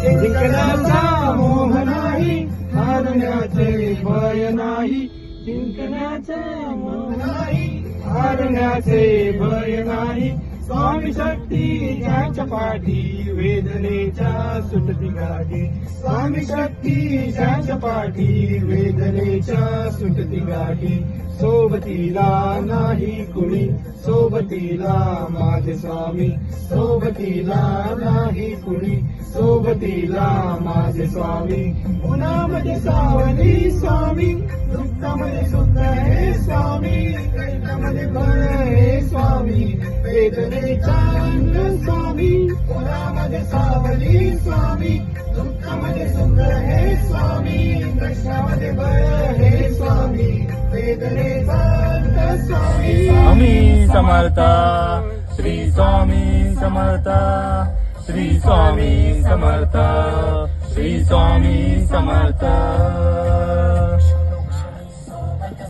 जिंकण्याचा मोह नाही, हारण्याचे भय नाही. जिंकण्याचे मोह नाही, हारण्याचे भय नाही. स्वामी शक्ती ज्याच्या पाठी, वेदनेच्या सुटती गाठी. स्वामी शक्ती ज्याच्या पाठी, वेदनेच्या सुटती गाठी. सोबतीला नाही कुणी, सोबतीला माझे स्वामी. सोबतीला नाही कुणी, सोबतीला माझे स्वामी. उन्हामध्ये सावली स्वामी, दुःखामध्ये सुख हे स्वामी. कैकामध्ये बळ हे स्वामी, वेदनेचा अंत स्वामी. उन्हामध्ये सावली स्वामी, दुःखामध्ये सुख हे स्वामी. कृष्णामध्ये बळ हे स्वामी, वेदनेचा अंत स्वामी. स्वामी समर्थ, श्री स्वामी समर्थ, श्री स्वामी समर्थ, श्री स्वामी समर्थ.